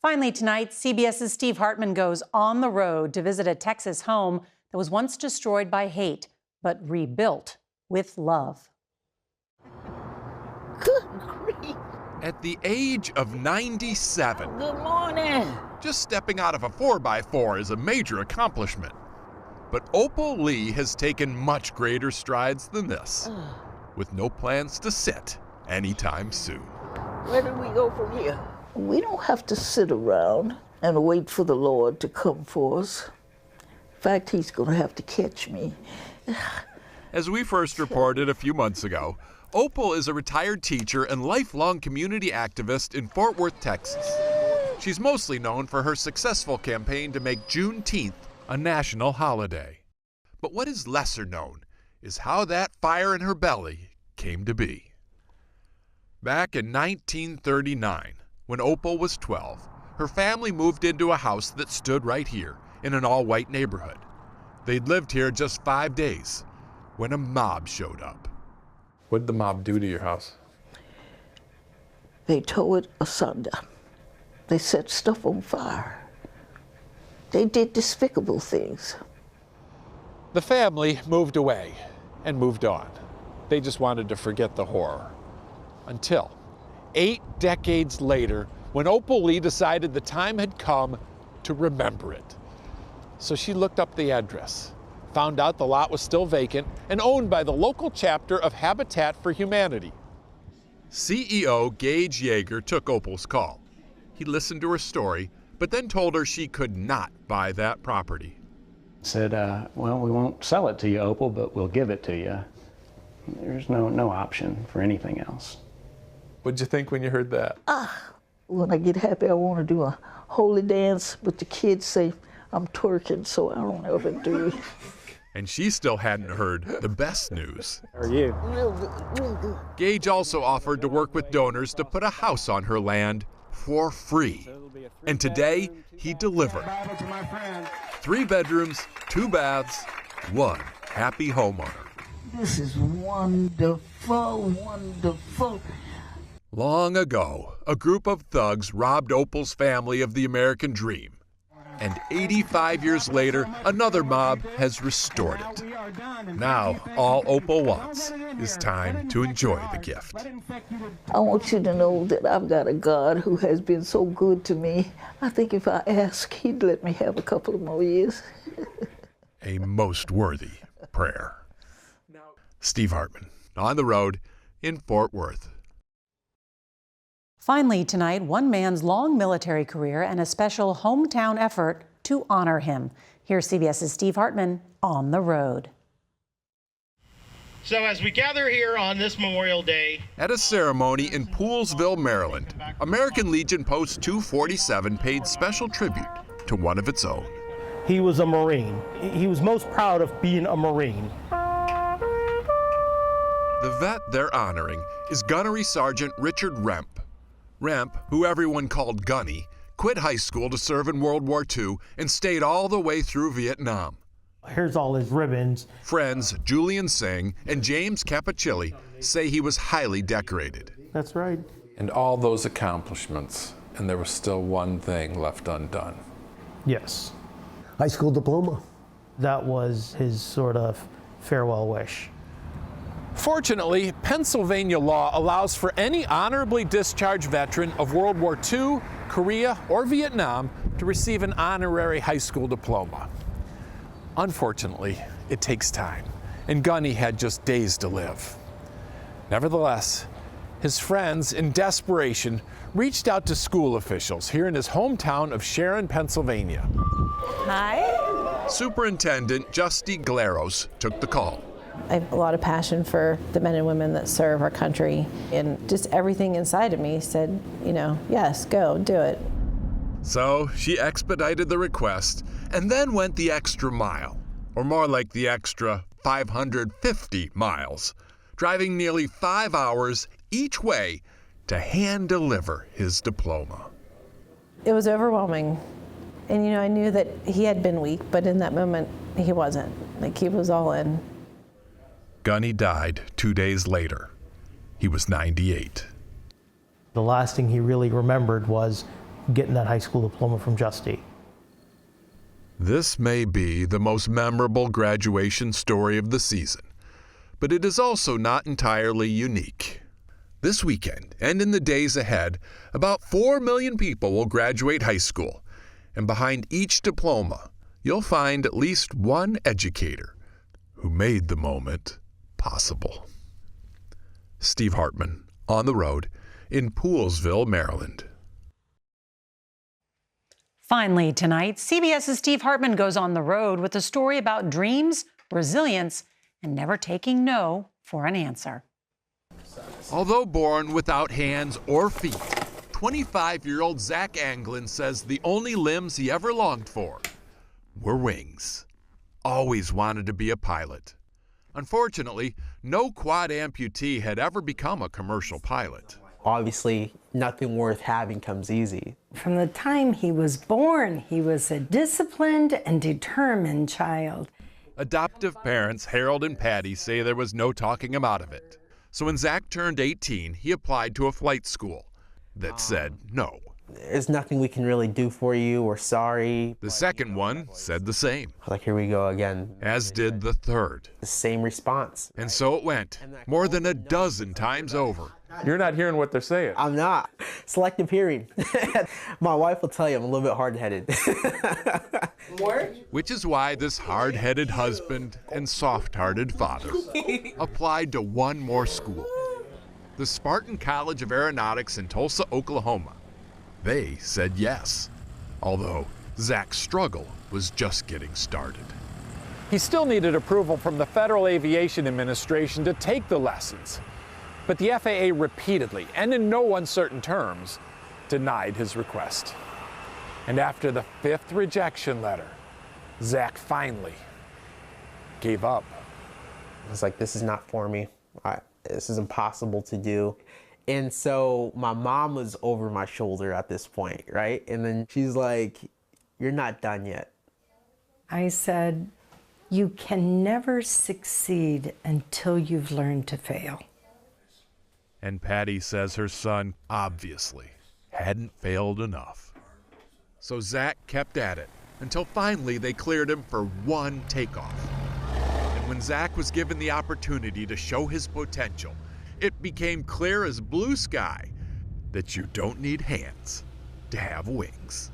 Finally tonight, CBS's Steve Hartman goes on the road to visit a Texas home that was once destroyed by hate, but rebuilt with love. Good grief. At the age of 97. Good morning. Just stepping out of a 4x4 is a major accomplishment. But Opal Lee has taken much greater strides than this, with no plans to sit anytime soon. Where do we go from here? We don't have to sit around and wait for the Lord to come for us. In fact, he's going to have to catch me. As we first reported a few months ago, Opal is a retired teacher and lifelong community activist in Fort Worth, Texas. She's mostly known for her successful campaign to make Juneteenth a national holiday. But what is lesser known is how that fire in her belly came to be. Back in 1939, when Opal was 12, her family moved into a house that stood right here in an all-white neighborhood. They'd lived here just 5 days when a mob showed up. What did the mob do to your house? They tore it asunder. They set stuff on fire. They did despicable things. The family moved away and moved on. They just wanted to forget the horror. Until 8 decades later, when Opal Lee decided the time had come to remember it. So she looked up the address, found out the lot was still vacant and owned by the local chapter of Habitat for Humanity. CEO Gage Yeager took Opal's call. He listened to her story, but then told her she could not buy that property. Said, well, we won't sell it to you, Opal, but we'll give it to you. There's no option for anything else. What'd you think when you heard that? When I get happy, I want to do a holy dance, but the kids say I'm twerking, so I don't ever do it. And she still hadn't heard the best news. How are you? Real good, real good. Gage also offered to work with donors to put a house on her land for free. And today, he delivered. 3 bedrooms, 2 baths, 1 happy homeowner. This is wonderful, wonderful. Long ago, a group of thugs robbed Opal's family of the American dream. And 85 years later, another mob has restored it. Now, all Opal wants is time to enjoy the gift. I want you to know that I've got a God who has been so good to me. I think if I ask, he'd let me have a couple of more years. A most worthy prayer. Steve Hartman, on the road in Fort Worth. Finally tonight, one man's long military career and a special hometown effort to honor him. Here's CBS's Steve Hartman on the road. So as we gather here on this Memorial Day, At a ceremony in Poolesville, Maryland, American Legion Post 247 paid special tribute to one of its own. He was a Marine. He was most proud of being a Marine. The vet they're honoring is Gunnery Sergeant Richard Remp. Remp, who everyone called Gunny, quit high school to serve in World War II and stayed all the way through Vietnam. Here's all his ribbons. Friends Julian Singh and James Capicilli say he was highly decorated. That's right. And all those accomplishments, and there was still one thing left undone. Yes. High school diploma. That was his sort of farewell wish. Fortunately, Pennsylvania law allows for any honorably discharged veteran of World War II, Korea, or Vietnam to receive an honorary high school diploma. Unfortunately, it takes time, and Gunny had just days to live. Nevertheless, his friends, in desperation, reached out to school officials here in his hometown of Sharon, Pennsylvania. Hi. Superintendent Justy Glaros took the call. I have a lot of passion for the men and women that serve our country, and just everything inside of me said, yes, go, do it. So she expedited the request and then went the extra mile, or more like the extra 550 miles, driving nearly 5 hours each way to hand deliver his diploma. It was overwhelming. And I knew that he had been weak, but in that moment, he wasn't. He was all in. Gunny died 2 days later. He was 98. The last thing he really remembered was getting that high school diploma from Justy. This may be the most memorable graduation story of the season, but it is also not entirely unique. This weekend and in the days ahead, about 4 million people will graduate high school, and behind each diploma, you'll find at least one educator who made the moment possible. Steve Hartman, on the road in Poolesville, Maryland. Finally tonight, CBS's Steve Hartman goes on the road with a story about dreams, resilience, and never taking no for an answer. Although born without hands or feet, 25-year-old Zach Anglin says the only limbs he ever longed for were wings. Always wanted to be a pilot. Unfortunately, no quad amputee had ever become a commercial pilot. Obviously, nothing worth having comes easy. From the time he was born, he was a disciplined and determined child. Adoptive parents Harold and Patty say there was no talking him out of it. So when Zach turned 18, he applied to a flight school that said no. There's nothing we can really do for you. We're sorry. The second one said the same. Like, here we go again. As did the third. The same response. And so it went, more than a dozen times over. You're not hearing what they're saying. I'm not. Selective hearing. My wife will tell you I'm a little bit hard-headed. Which is why this hard-headed husband and soft-hearted father applied to one more school, the Spartan College of Aeronautics in Tulsa, Oklahoma. They said yes, although Zach's struggle was just getting started. He still needed approval from the Federal Aviation Administration to take the lessons. But the FAA repeatedly, and in no uncertain terms, denied his request. And after the 5th rejection letter, Zach finally gave up. I was like, this is not for me. This is impossible to do. And so my mom was over my shoulder at this point, right? And then she's like, you're not done yet. I said, you can never succeed until you've learned to fail. And Patty says her son obviously hadn't failed enough. So Zach kept at it until finally they cleared him for one takeoff. And when Zach was given the opportunity to show his potential, it became clear as blue sky that you don't need hands to have wings.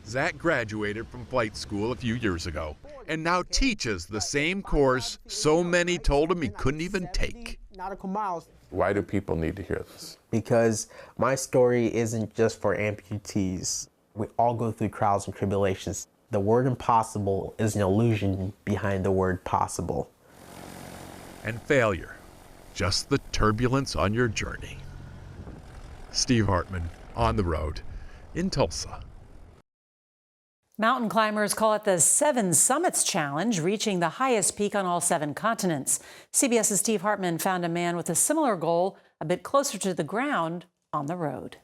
Zach graduated from flight school a few years ago and now teaches the same course so many told him he couldn't even take. Nautical miles. Why do people need to hear this? Because my story isn't just for amputees. We all go through trials and tribulations. The word impossible is an illusion behind the word possible. And failure, just the turbulence on your journey. Steve Hartman, on the road in Tulsa. Mountain climbers call it the 7 Summits Challenge, reaching the highest peak on all 7 continents. CBS's Steve Hartman found a man with a similar goal, a bit closer to the ground, on the road.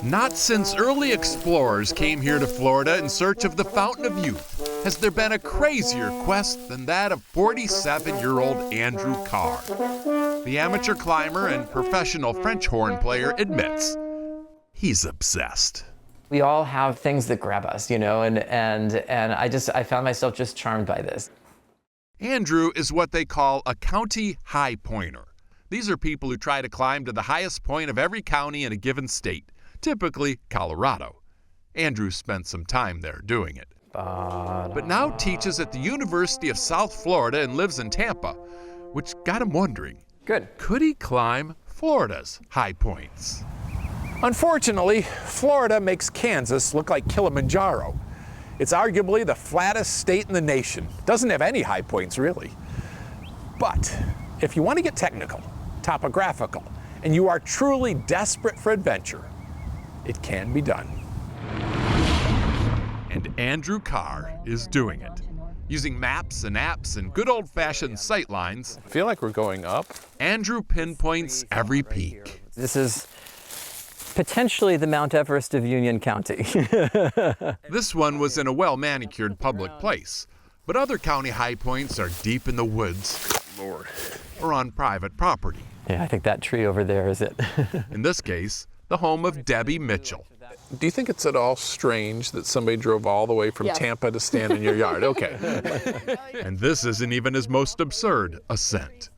Not since early explorers came here to Florida in search of the Fountain of Youth has there been a crazier quest than that of 47-year-old Andrew Carr. The amateur climber and professional French horn player admits he's obsessed. We all have things that grab us, you know, and I found myself just charmed by this. Andrew is what they call a county high pointer. These are people who try to climb to the highest point of every county in a given state, typically Colorado. Andrew spent some time there doing it. But now teaches at the University of South Florida and lives in Tampa, which got him wondering, could he climb Florida's high points? Unfortunately, Florida makes Kansas look like Kilimanjaro. It's arguably the flattest state in the nation. Doesn't have any high points, really. But if you want to get technical, topographical, and you are truly desperate for adventure, it can be done. And Andrew Carr is doing it. Using maps and apps and good old-fashioned sight lines, I feel like we're going up. Andrew pinpoints every peak. This is potentially the Mount Everest of Union County. This one was in a well-manicured public place, but other county high points are deep in the woods, Lord, or on private property. Yeah, I think that tree over there is it. In this case, the home of Debbie Mitchell. Do you think it's at all strange that somebody drove all the way from Tampa to stand in your yard? Okay. And this isn't even his most absurd ascent.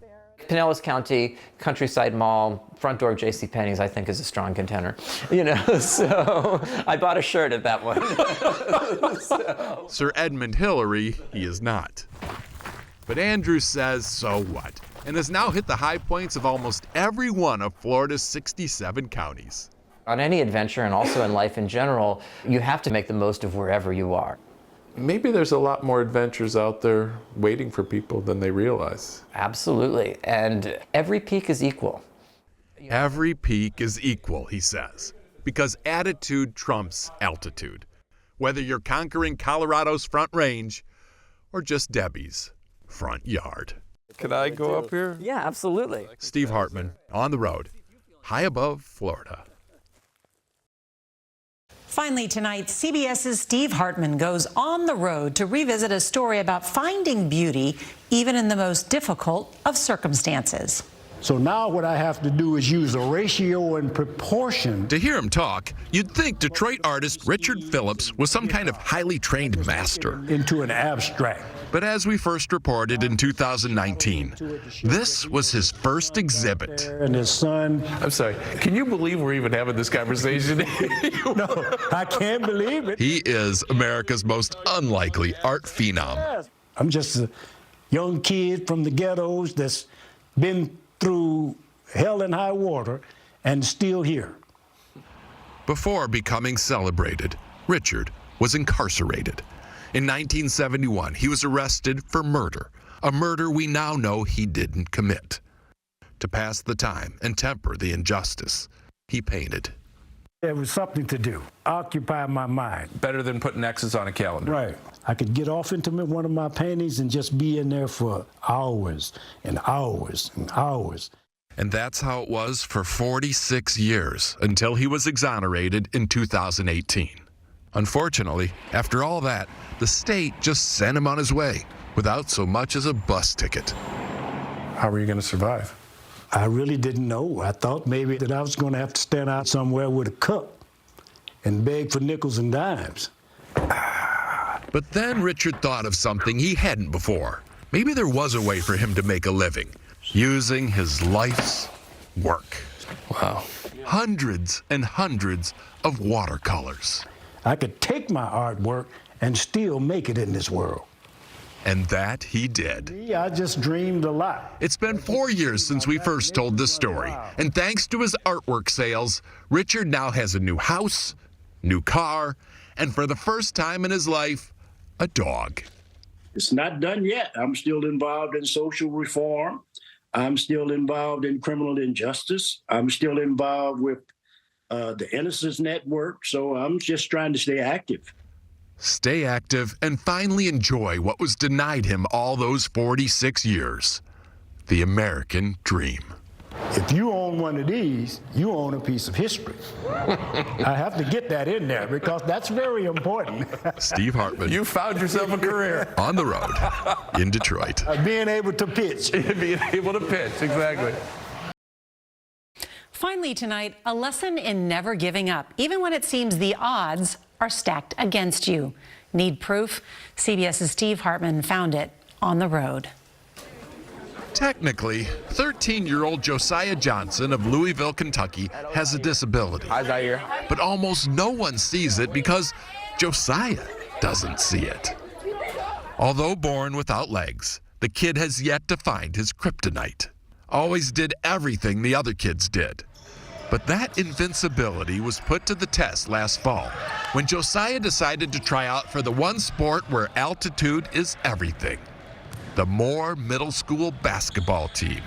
Pinellas County, Countryside Mall, front door of JCPenney's, I think, is a strong contender. You know, so I bought a shirt at that one. So. Sir Edmund Hillary, he is not. But Andrew says, so what? And has now hit the high points of almost every one of Florida's 67 counties. On any adventure, and also in life in general, you have to make the most of wherever you are. Maybe there's a lot more adventures out there waiting for people than they realize. Absolutely, and every peak is equal. Every peak is equal, he says, because attitude trumps altitude. Whether you're conquering Colorado's Front Range or just Debbie's front yard. Can I go up here? Yeah, absolutely. Steve Hartman, on the road, high above Florida. Finally tonight, CBS's Steve Hartman goes on the road to revisit a story about finding beauty even in the most difficult of circumstances. So now what I have to do is use a ratio and proportion. To hear him talk, you'd think Detroit artist Richard Phillips was some kind of highly trained master. Into an abstract. But as we first reported in 2019, this was his first exhibit. And his son. I'm sorry, can you believe we're even having this conversation? No, I can't believe it. He is America's most unlikely art phenom. I'm just a young kid from the ghettos that's been through hell and high water and still here. Before becoming celebrated, Richard was incarcerated. In 1971, he was arrested for murder, a murder we now know he didn't commit. To pass the time and temper the injustice, he painted. It was something to do, occupy my mind. Better than putting X's on a calendar. Right. I could get off into one of my paintings and just be in there for hours and hours and hours. And that's how it was for 46 years until he was exonerated in 2018. Unfortunately, after all that, the state just sent him on his way without so much as a bus ticket. How were you going to survive? I really didn't know. I thought maybe that I was going to have to stand out somewhere with a cup and beg for nickels and dimes. But then Richard thought of something he hadn't before. Maybe there was a way for him to make a living, using his life's work. Wow. Hundreds and hundreds of watercolors. I could take my artwork and still make it in this world. And that he did. I just dreamed a lot. It's been 4 years since we first told this story, and thanks to his artwork sales, Richard now has a new house, new car, and for the first time in his life, a dog. It's not done yet. I'm still involved in social reform. I'm still involved in criminal injustice. I'm still involved with the Innocence Network, so I'm just trying to stay active. Stay active and finally enjoy what was denied him all those 46 years. The American dream. If you own one of these, you own a piece of history. I have to get that in there because that's very important. Steve Hartman. You found yourself a career. On the road in Detroit. Being able to pitch. Being able to pitch, exactly. Finally tonight, a lesson in never giving up, even when it seems the odds are stacked against you. Need proof? CBS's Steve Hartman found it on the road. Technically, 13-year-old Josiah Johnson of Louisville, Kentucky, has a disability. Hi, Zaire. But almost no one sees it because Josiah doesn't see it. Although born without legs, the kid has yet to find his kryptonite. Always did everything the other kids did. But that invincibility was put to the test last fall when Josiah decided to try out for the one sport where altitude is everything. The Moore Middle School basketball team.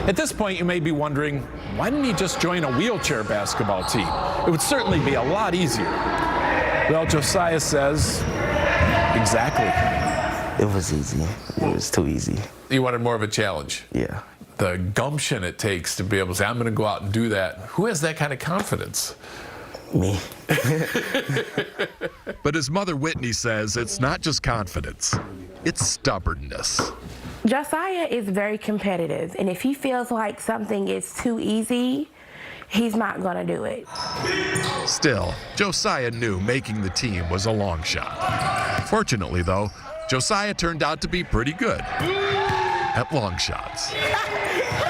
At this point, you may be wondering, why didn't he just join a wheelchair basketball team? It would certainly be a lot easier. Well, Josiah says, exactly. It was easy. It was too easy. You wanted more of a challenge. Yeah. The gumption it takes to be able to say, I'm going to go out and do that. Who has that kind of confidence? Me. But his mother Whitney says it's not just confidence, it's stubbornness. Josiah is very competitive, and if he feels like something is too easy, he's not going to do it. Still, Josiah knew making the team was a long shot. Fortunately, though, Josiah turned out to be pretty good at long shots.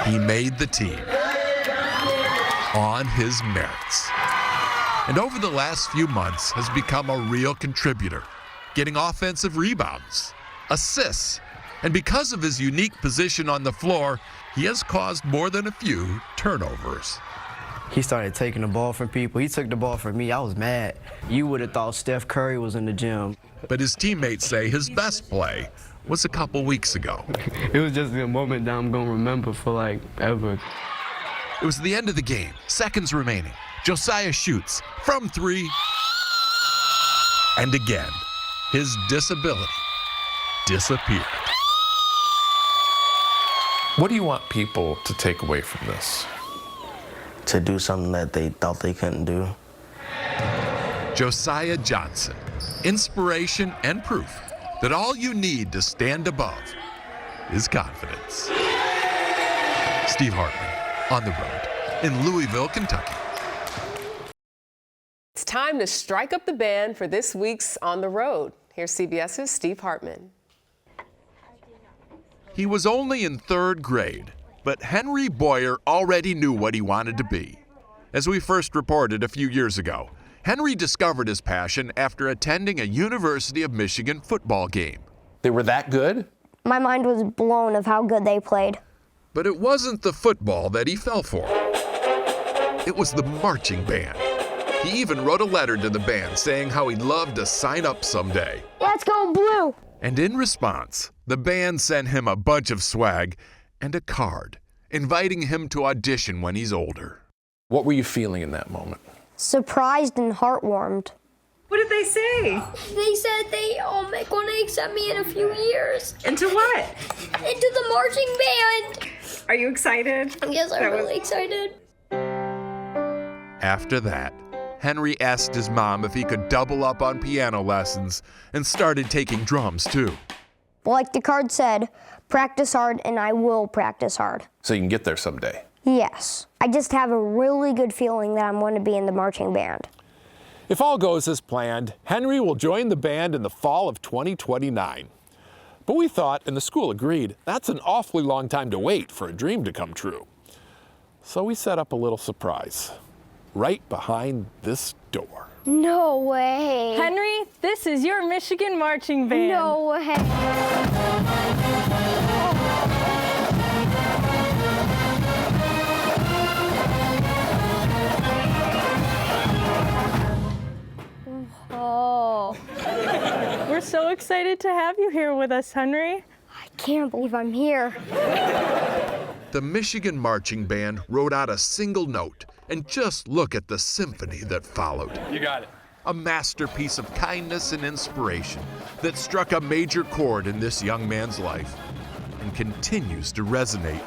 He made the team on his merits. And over the last few months has become a real contributor, getting offensive rebounds, assists, and because of his unique position on the floor, he has caused more than a few turnovers. He started taking the ball from people. He took the ball from me. I was mad. You would have thought Steph Curry was in the gym. But his teammates say his best play was a couple weeks ago. It was just a moment that I'm going to remember for like ever. It was the end of the game, seconds remaining. Josiah shoots from three. And again, his disability disappeared. What do you want people to take away from this? To do something that they thought they couldn't do. Josiah Johnson, inspiration and proof that all you need to stand above is confidence. Steve Hartman, on the road in Louisville, Kentucky. It's time to strike up the band for this week's On the Road. Here's CBS's Steve Hartman. He was only in third grade, but Henry Boyer already knew what he wanted to be. As we first reported a few years ago, Henry discovered his passion after attending a University of Michigan football game. They were that good? My mind was blown of how good they played. But it wasn't the football that he fell for. It was the marching band. He even wrote a letter to the band saying how he'd love to sign up someday. Let's go Blue! And in response, the band sent him a bunch of swag and a card, inviting him to audition when he's older. What were you feeling in that moment? Surprised and heartwarmed. What did they say? They said they going to accept me in a few years. Into what? Into the marching band. Are you excited? Yes, I'm really excited. After that, Henry asked his mom if he could double up on piano lessons and started taking drums too. Like the card said, practice hard and I will practice hard. So you can get there someday. Yes. I just have a really good feeling that I'm going to be in the marching band. If all goes as planned, Henry will join the band in the fall of 2029. But we thought, and the school agreed, that's an awfully long time to wait for a dream to come true. So we set up a little surprise right behind this door. No way. Henry, this is your Michigan marching band. No way. Oh. We're so excited to have you here with us, Henry. I can't believe I'm here. The Michigan Marching Band wrote out a single note, and just look at the symphony that followed. You got it. A masterpiece of kindness and inspiration that struck a major chord in this young man's life and continues to resonate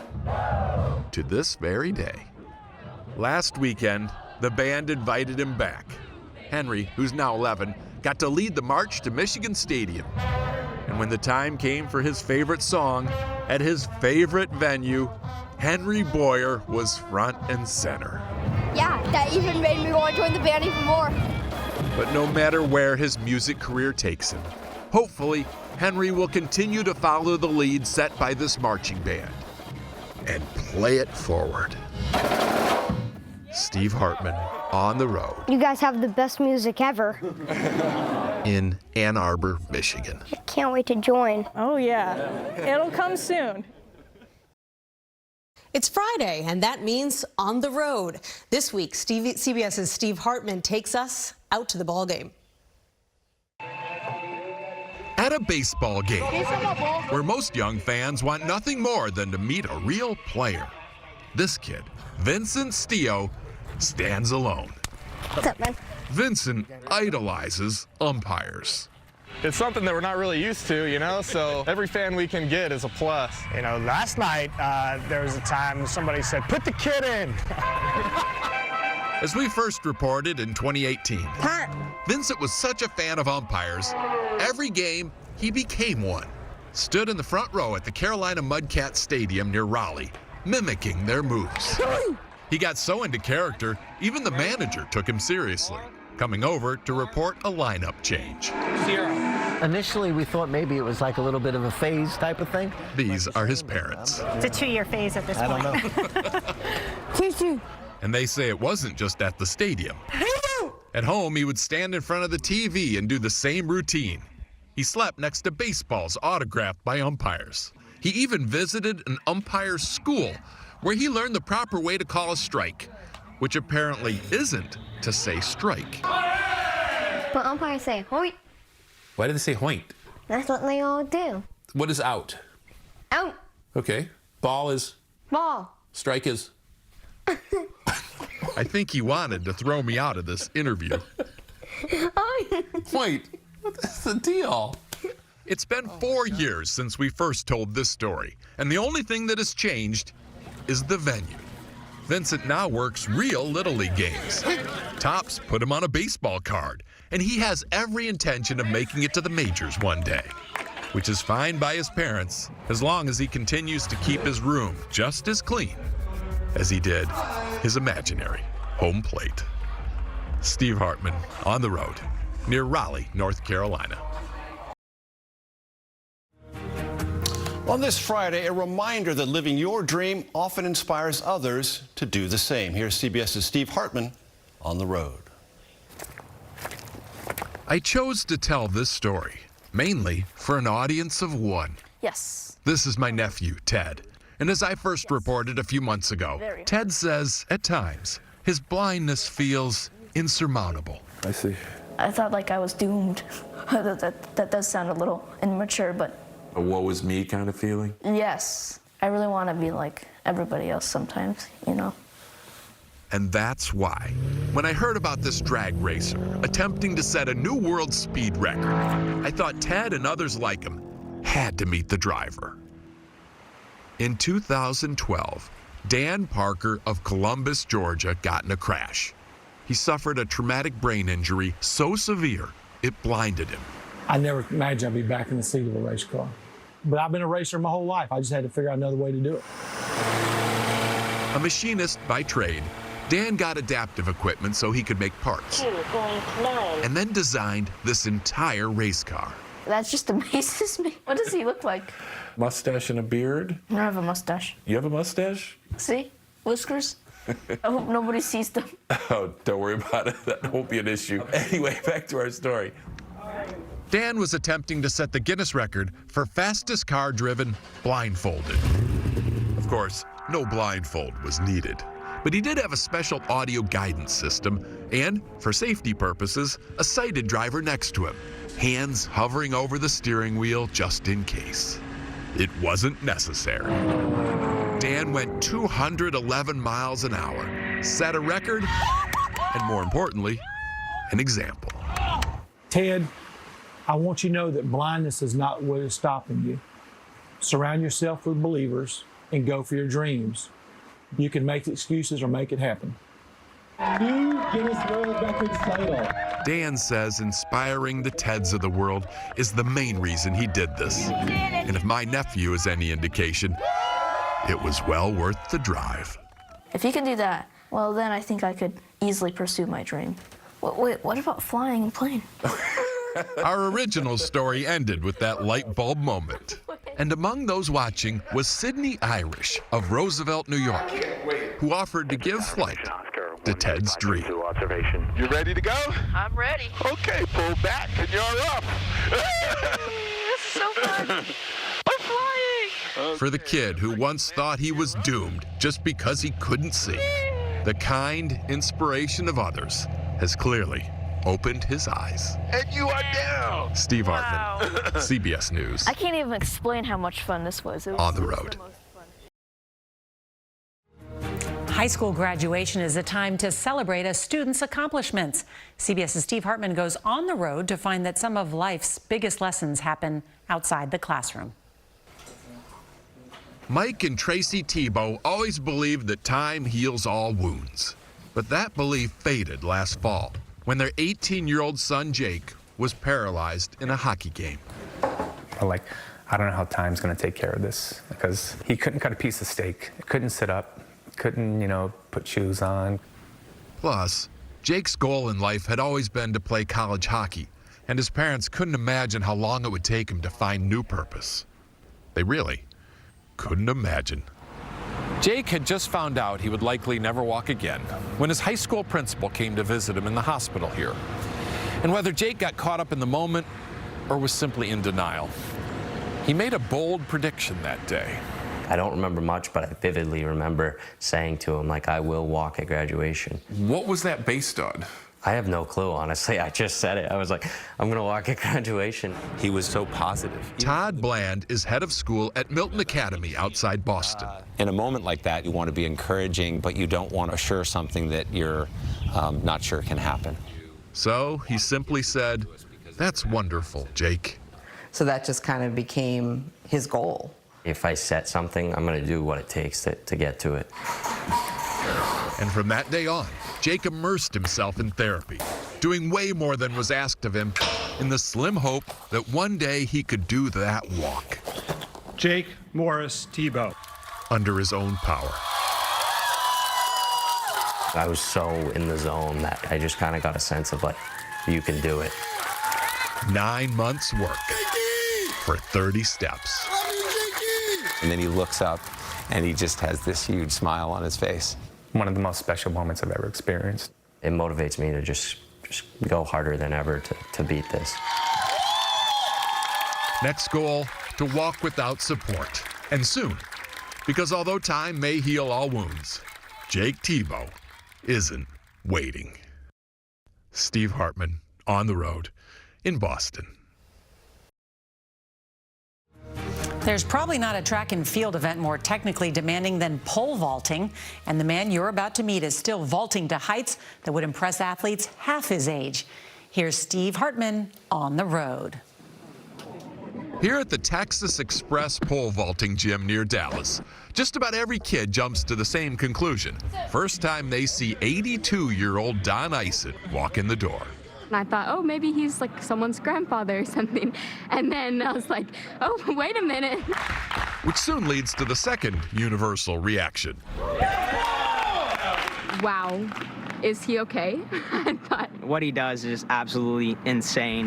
to this very day. Last weekend, the band invited him back. Henry, who's now 11, got to lead the march to Michigan Stadium. And when the time came for his favorite song at his favorite venue, Henry Boyer was front and center. Yeah, that even made me want to join the band even more. But no matter where his music career takes him, hopefully Henry will continue to follow the lead set by this marching band and play it forward. Steve Hartman, on the road. You guys have the best music ever. In Ann Arbor, Michigan. I can't wait to join. Oh yeah, it'll come soon. It's Friday, and that means On the Road. This week, CBS's Steve Hartman takes us out to the ball game. At a baseball game, where most young fans want nothing more than to meet a real player, this kid, Vincent Stio, stands alone. What's up, man? Vincent idolizes umpires. It's something that we're not really used to, you know, so every fan we can get is a plus. You know, last night there was a time somebody said, put the kid in. As we first reported in 2018, Vincent was such a fan of umpires, every game he became one. Stood in the front row at the Carolina Mudcats Stadium near Raleigh, mimicking their moves. He got so into character, even the manager took him seriously, coming over to report a lineup change. Initially, we thought maybe it was like a little bit of a phase type of thing. These are his parents. It's a 2-year phase at this point. I don't know. And they say it wasn't just at the stadium. At home, he would stand in front of the TV and do the same routine. He slept next to baseballs autographed by umpires. He even visited an umpire's school where he learned the proper way to call a strike, which apparently isn't to say strike. But umpires say, hoit. Why do they say hoint? That's what they all do. What is out? Out. Okay. Ball is? Ball. Strike is? I think he wanted to throw me out of this interview. Wait, what's the deal? It's been 4 years since we first told this story, and the only thing that has changed is the venue. Vincent now works real Little League games. Topps put him on a baseball card, and he has every intention of making it to the majors one day, which is fine by his parents as long as he continues to keep his room just as clean as he did his imaginary home plate. Steve Hartman on the road near Raleigh, North Carolina. On this Friday, a reminder that living your dream often inspires others to do the same. Here's CBS's Steve Hartman on the road. I chose to tell this story mainly for an audience of one. Yes. This is my nephew, Ted. And as I first reported a few months ago, Ted says at times his blindness feels insurmountable. I see. I thought like I was doomed. that does sound a little immature, but A woe is me kind of feeling? yes. I really want to be like everybody else sometimes, you know. And that's why, when I heard about this drag racer attempting to set a new world speed record, I thought Ted and others like him had to meet the driver. In 2012, Dan Parker of Columbus, Georgia, got in a crash. He suffered a traumatic brain injury so severe it blinded him. I never imagined I'd be back in the seat of a race car. But I've been a racer my whole life. I just had to figure out another way to do it. A machinist by trade, Dan got adaptive equipment so he could make parts, and then designed this entire race car. That just amazes me. What does he look like? Mustache and a beard? I don't have a mustache. You have a mustache? See? Whiskers? I hope nobody sees them. Oh, don't worry about it. That won't be an issue. Anyway, back to our story. Dan was attempting to set the Guinness record for fastest car driven blindfolded. Of course, no blindfold was needed, but he did have a special audio guidance system and, for safety purposes, a sighted driver next to him, hands hovering over the steering wheel just in case. It wasn't necessary. Dan went 211 miles an hour, set a record, and more importantly, an example. Ted, I want you to know that blindness is not what is stopping you. Surround yourself with believers and go for your dreams. You can make excuses or make it happen. New Guinness World Records title. Dan says inspiring the Teds of the world is the main reason he did this. And if my nephew is any indication, it was well worth the drive. If he can do that, well, then I think I could easily pursue my dream. Wait, what about flying a plane? Our original story ended with that light bulb moment. And among those watching was Sydney Irish of Roosevelt, New York, who offered to give flight to Ted's dream. You ready to go? I'm ready. Okay, pull back and you're up. This is so fun. I'm flying. For the kid who once thought he was doomed just because he couldn't see, the kind inspiration of others has clearly opened his eyes. And you are down. Steve Hartman, CBS News. I can't even explain how much fun this was. It was On the road. High school graduation is a time to celebrate a student's accomplishments. CBS's Steve Hartman goes on the road to find that some of life's biggest lessons happen outside the classroom. Mike and Tracy Tebow always believed that time heals all wounds. But that belief faded last fall when their 18-year-old son, Jake, was paralyzed in a hockey game. I don't know how time's going to take care of this, because he couldn't cut a piece of steak, couldn't sit up, couldn't, put shoes on. Plus, Jake's goal in life had always been to play college hockey, and his parents couldn't imagine how long it would take him to find new purpose. They really couldn't imagine. Jake had just found out he would likely never walk again when his high school principal came to visit him in the hospital here. And whether Jake got caught up in the moment or was simply in denial, he made a bold prediction that day. I don't remember much, but I vividly remember saying to him, I will walk at graduation. What was that based on? I have no clue, honestly. I just said it. I was like, I'm going to walk at graduation. He was so positive. Todd Bland is head of school at Milton Academy outside Boston. In a moment like that, you want to be encouraging, but you don't want to assure something that you're not sure can happen. So he simply said, "That's wonderful, Jake." So that just kind of became his goal. If I set something, I'm going to do what it takes to get to it. And from that day on, Jake immersed himself in therapy, doing way more than was asked of him, in the slim hope that one day he could do that walk. Jake Morris Tebow. Under his own power. I was so in the zone that I just kind of got a sense of you can do it. 9 months work for 30 steps. And then he looks up and he just has this huge smile on his face. One of the most special moments I've ever experienced. It motivates me to just go harder than ever to beat this. Next goal, to walk without support. And soon, because although time may heal all wounds, Jake Tebow isn't waiting. Steve Hartman, on the road in Boston. There's probably not a track and field event more technically demanding than pole vaulting, and the man you're about to meet is still vaulting to heights that would impress athletes half his age. Here's Steve Hartman on the road. Here at the Texas Express pole vaulting gym near Dallas, just about every kid jumps to the same conclusion. First time they see 82-year-old Don Isett walk in the door. And I thought, oh, maybe he's like someone's grandfather or something. And then I was like, oh, wait a minute. Which soon leads to the second universal reaction. Wow, is he okay? I thought. What he does is absolutely insane.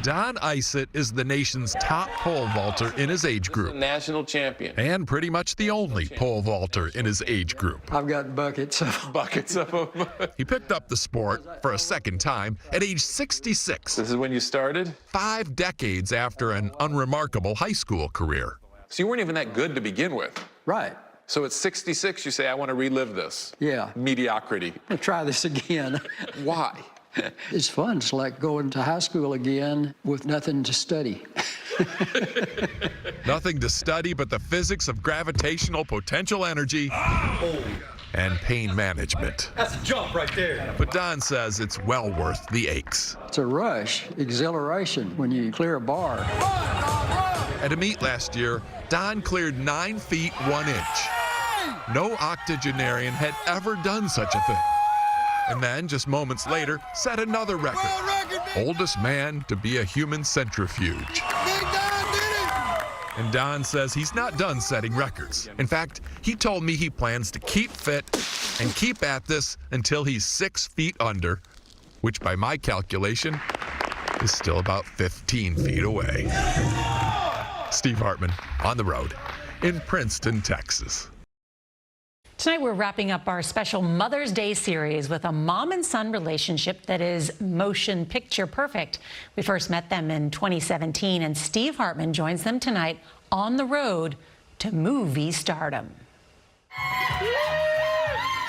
Don Isett is the nation's top pole vaulter in his age group. National champion. And pretty much the only pole vaulter in his age group. I've got buckets of them. He picked up the sport for a second time at age 66. This is when you started? 5 decades after an unremarkable high school career. So you weren't even that good to begin with. Right. So at 66, you say, I want to relive this. Yeah. Mediocrity. I'll try this again. Why? It's fun. It's like going to high school again with nothing to study. Nothing to study but the physics of gravitational potential energy and pain management. That's a jump right there. But Don says it's well worth the aches. It's a rush, exhilaration when you clear a bar. At a meet last year, Don cleared 9 feet 1 inch. No octogenarian had ever done such a thing. And then, just moments later, set another record. Oldest man to be a human centrifuge. And Don says he's not done setting records. In fact, he told me he plans to keep fit and keep at this until he's 6 feet under, which by my calculation is still about 15 feet away. Steve Hartman, on the road in Princeton, Texas. Tonight we're wrapping up our special Mother's Day series with a mom and son relationship that is motion picture perfect. We first met them in 2017, and Steve Hartman joins them tonight on the road to movie stardom.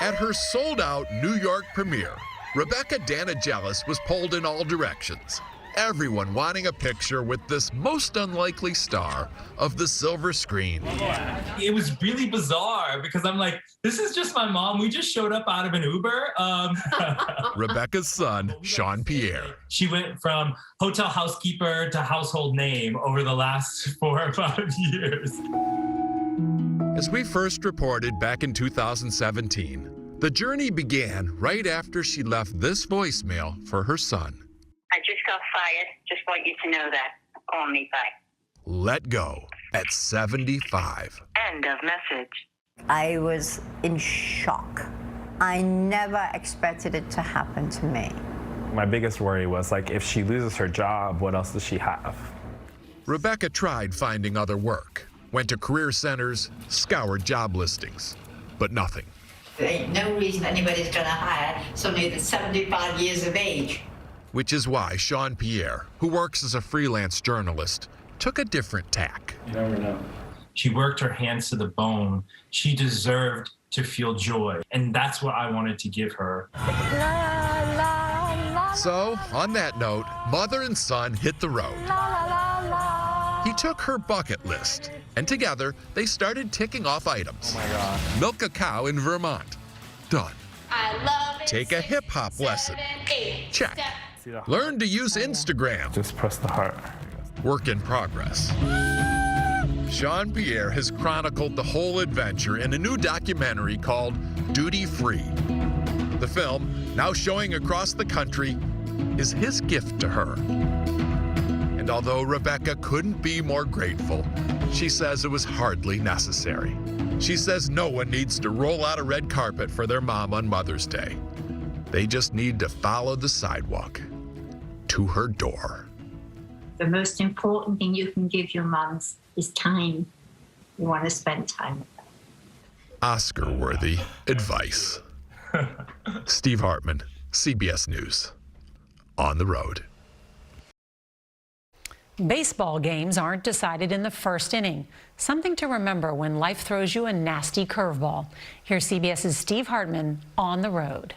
At her sold-out New York premiere, Rebecca Danagelis was pulled in all directions. Everyone wanting a picture with this most unlikely star of the silver screen. It was really bizarre because I'm like, this is just my mom. We just showed up out of an Uber. Rebecca's son, Sean Pierre. She went from hotel housekeeper to household name over the last 4 or 5 years. As we first reported back in 2017, the journey began right after she left this voicemail for her son. I just got fired. Just want you to know that. Call me back. Let go at 75. End of message. I was in shock. I never expected it to happen to me. My biggest worry was, like, if she loses her job, what else does she have? Rebecca tried finding other work, went to career centers, scoured job listings, but nothing. There ain't no reason anybody's gonna hire somebody that's 75 years of age. Which is why Sean Pierre, who works as a freelance journalist, took a different tack. You never know. She worked her hands to the bone. She deserved to feel joy, and that's what I wanted to give her. So, on that note, mother and son hit the road. He took her bucket list, and together they started ticking off items. Oh my God. Milk a cow in Vermont. Done. I love it. Take a hip-hop lesson. Check. Learn to use Instagram. Just press the heart. Work in progress. Sean Pierre has chronicled the whole adventure in a new documentary called Duty Free. The film, now showing across the country, is his gift to her. And although Rebecca couldn't be more grateful, she says it was hardly necessary. She says no one needs to roll out a red carpet for their mom on Mother's Day. They just need to follow the sidewalk to her door. The most important thing you can give your moms is time. You want to spend time with them. Oscar-worthy advice. Steve Hartman, CBS News. On the road. Baseball games aren't decided in the first inning. Something to remember when life throws you a nasty curveball. Here's CBS's Steve Hartman on the road.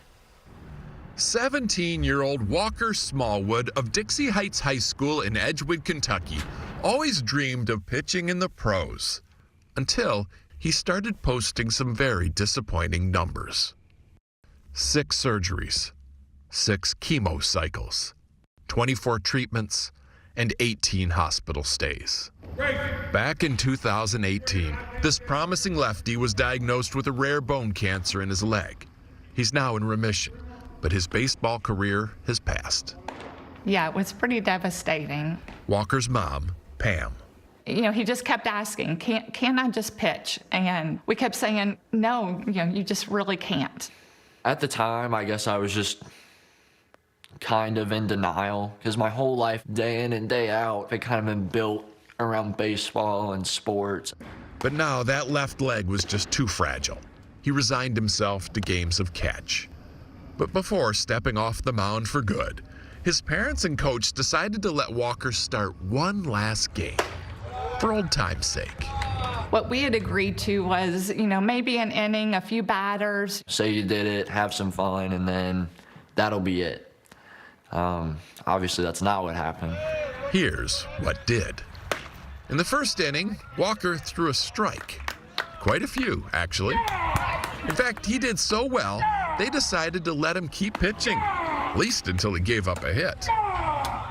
17-year-old Walker Smallwood of Dixie Heights High School in Edgewood, Kentucky, always dreamed of pitching in the pros until he started posting some very disappointing numbers. 6 surgeries, 6 chemo cycles, 24 treatments, and 18 hospital stays. Back in 2018, this promising lefty was diagnosed with a rare bone cancer in his leg. He's now in remission, but his baseball career has passed. Yeah, it was pretty devastating. Walker's mom, Pam. You know, he just kept asking, can I just pitch? And we kept saying, no, you just really can't. At the time, I guess I was just kind of in denial because my whole life, day in and day out, it kind of been built around baseball and sports. But now that left leg was just too fragile. He resigned himself to games of catch. But before stepping off the mound for good, his parents and coach decided to let Walker start one last game, for old time's sake. What we had agreed to was, maybe an inning, a few batters. Say you did it, have some fun, and then that'll be it. Obviously, that's not what happened. Here's what did. In the first inning, Walker threw a strike. Quite a few, actually. In fact, he did so well, they decided to let him keep pitching, at least until he gave up a hit,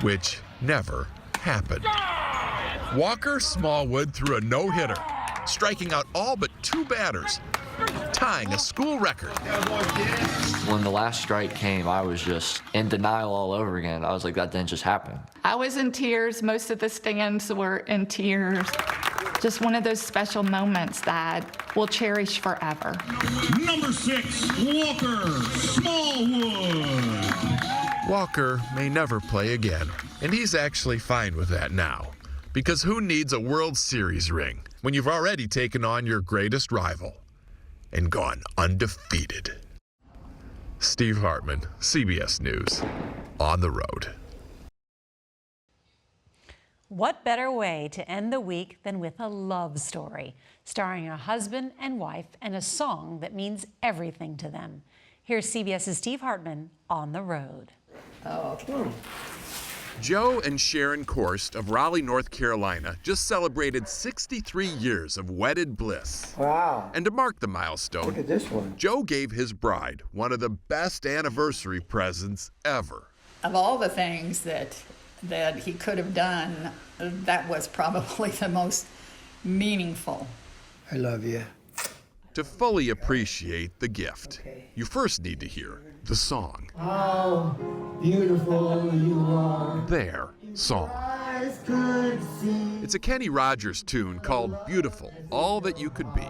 which never happened. Walker Smallwood threw a no-hitter, striking out all but 2 batters, tying a school record. When the last strike came, I was just in denial all over again. I was like, that didn't just happen. I was in tears. Most of the stands were in tears. Just one of those special moments that we'll cherish forever. Number 6, Walker Smallwood. Walker may never play again, and he's actually fine with that now. Because who needs a World Series ring when you've already taken on your greatest rival and gone undefeated? Steve Hartman, CBS News, on the road. What better way to end the week than with a love story, starring a husband and wife and a song that means everything to them. Here's CBS's Steve Hartman on the road. Joe and Sharon Korst of Raleigh, North Carolina, just celebrated 63 years of wedded bliss. Wow. And to mark the milestone, Look at this one. Joe gave his bride one of the best anniversary presents ever. Of all the things that he could have done, that was probably the most meaningful. I love you. To fully appreciate the gift, you first need to hear the song. How beautiful you are. Their song. It's a Kenny Rogers tune called Beautiful, All That You Could Be.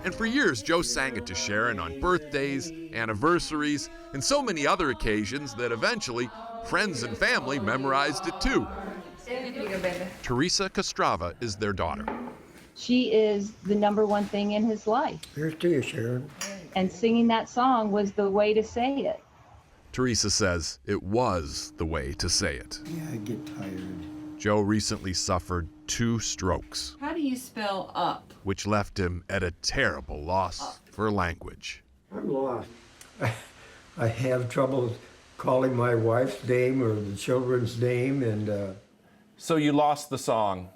And for years, Joe sang it to Sharon on birthdays, anniversaries, and so many other occasions that eventually friends and family memorized it too. Teresa Kostrava is their daughter. She is the #1 thing in his life. Here's to you, Sharon. And singing that song was the way to say it. Teresa says it was the way to say it. Yeah, I get tired. Joe recently suffered 2 strokes, How do you spell up? which left him at a terrible loss for language. I'm lost. I have trouble calling my wife's name or the children's name, and So you lost the song?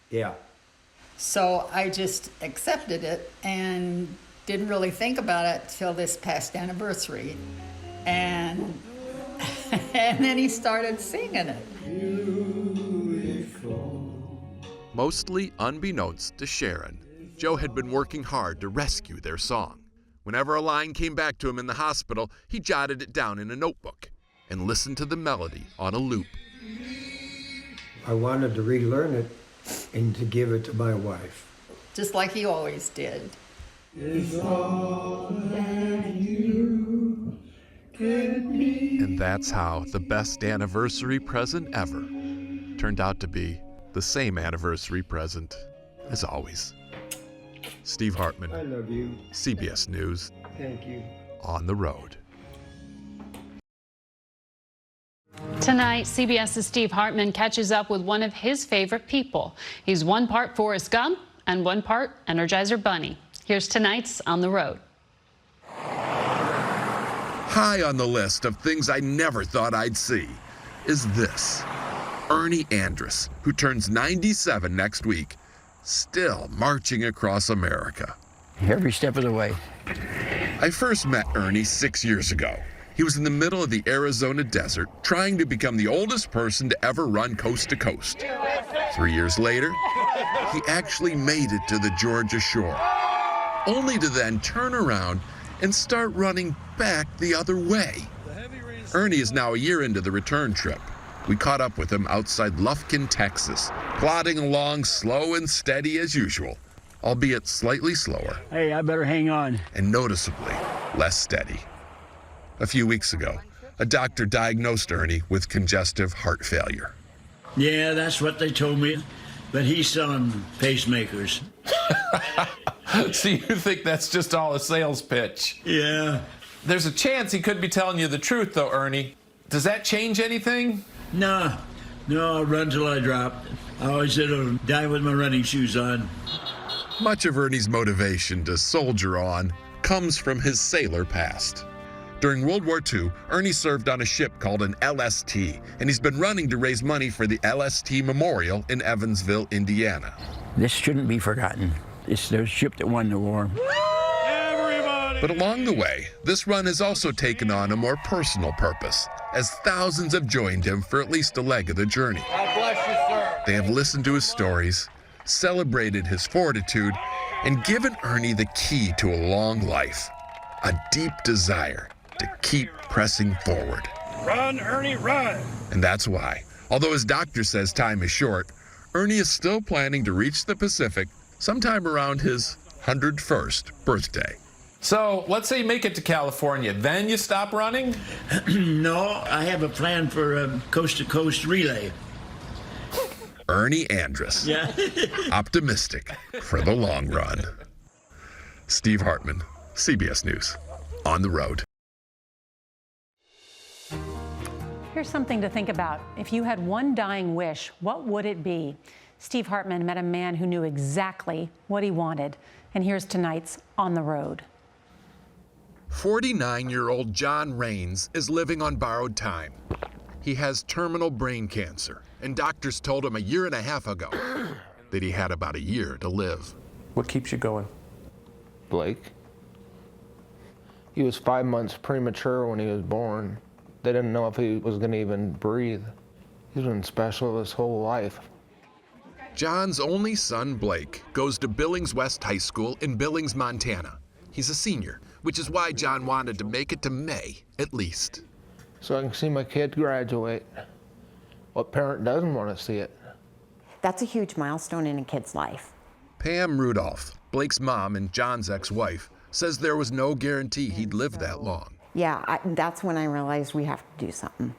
yeah. So I just accepted it and didn't really think about it till this past anniversary. And and then he started singing it. Mostly unbeknownst to Sharon, Joe had been working hard to rescue their song. Whenever a line came back to him in the hospital, he jotted it down in a notebook and listened to the melody on a loop. I wanted to relearn it and to give it to my wife. Just like he always did. It's all that you can be. And that's how the best anniversary present ever turned out to be the same anniversary present as always. Steve Hartman, I love you. CBS News, Thank you. on the road. Tonight, CBS's Steve Hartman catches up with one of his favorite people. He's one part Forrest Gump and one part Energizer Bunny. Here's tonight's On the Road. High on the list of things I never thought I'd see is this. Ernie Andrus, who turns 97 next week, still marching across America. Every step of the way. I first met Ernie 6 years ago. He was in the middle of the Arizona desert trying to become the oldest person to ever run coast to coast. 3 years later, he actually made it to the Georgia shore, only to then turn around and start running back the other way. Ernie is now a year into the return trip. We caught up with him outside Lufkin, Texas, plodding along slow and steady as usual, albeit slightly slower. Hey, I better hang on. And noticeably less steady. A few weeks ago, a doctor diagnosed Ernie with congestive heart failure. Yeah, that's what they told me. But he's selling pacemakers. So you think that's just all a sales pitch? Yeah. There's a chance he could be telling you the truth, though, Ernie. Does that change anything? No, I'll run till I drop. I always said I'll die with my running shoes on. Much of Ernie's motivation to soldier on comes from his sailor past. During World War II, Ernie served on a ship called an LST, and he's been running to raise money for the LST Memorial in Evansville, Indiana. This shouldn't be forgotten. It's the ship that won the war. But along the way, this run has also taken on a more personal purpose, as thousands have joined him for at least a leg of the journey. God bless you, sir. They have listened to his stories, celebrated his fortitude, and given Ernie the key to a long life, a deep desire to keep pressing forward. Run, Ernie, run! And that's why, although his doctor says time is short, Ernie is still planning to reach the Pacific sometime around his 101st birthday. So let's say you make it to California, then you stop running? No, I have a plan for a coast-to-coast relay. Ernie Andrus, Yeah. optimistic for the long run. Steve Hartman, CBS News, on the road. Here's something to think about. If you had one dying wish, what would it be? Steve Hartman met a man who knew exactly what he wanted. And here's tonight's On the Road. 49-year-old John Raines is living on borrowed time. He has terminal brain cancer, and doctors told him a year and a half ago that he had about a year to live. What keeps you going? Blake. He was 5 months premature when he was born. They didn't know if he was going to even breathe. He's been special his whole life. John's only son, Blake, goes to Billings West High School in Billings, Montana. He's a senior, which is why John wanted to make it to May, at least. So I can see my kid graduate. What parent doesn't want to see it? That's a huge milestone in a kid's life. Pam Rudolph, Blake's mom and John's ex-wife, says there was no guarantee he'd live that long. Yeah, that's when I realized we have to do something.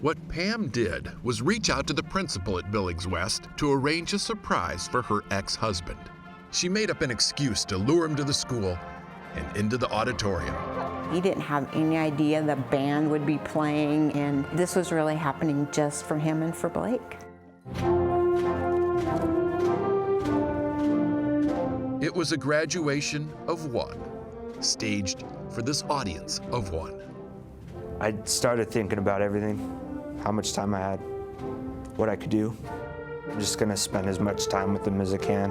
What Pam did was reach out to the principal at Billings West to arrange a surprise for her ex-husband. She made up an excuse to lure him to the school and into the auditorium. He didn't have any idea the band would be playing, and this was really happening just for him and for Blake. It was a graduation of one, staged for this audience of one. I started thinking about everything, how much time I had, what I could do. I'm just gonna spend as much time with them as I can.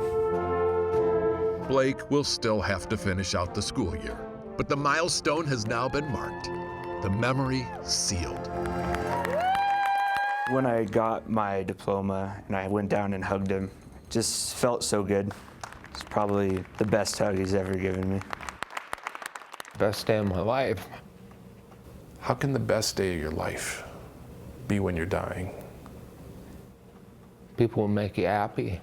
Blake will still have to finish out the school year, but the milestone has now been marked, the memory sealed. When I got my diploma and I went down and hugged him, just felt so good. It's probably the best hug he's ever given me. Best day of my life. How can the best day of your life be when you're dying? People will make you happy.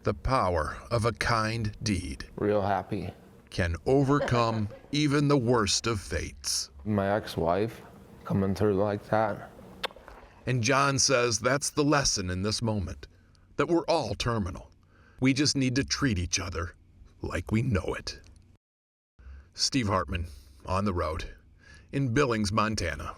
The power of a kind deed. Real happy. Can overcome even the worst of fates. My ex-wife coming through like that. And John says that's the lesson in this moment, that we're all terminal. We just need to treat each other like we know it. Steve Hartman, on the road, in Billings, Montana.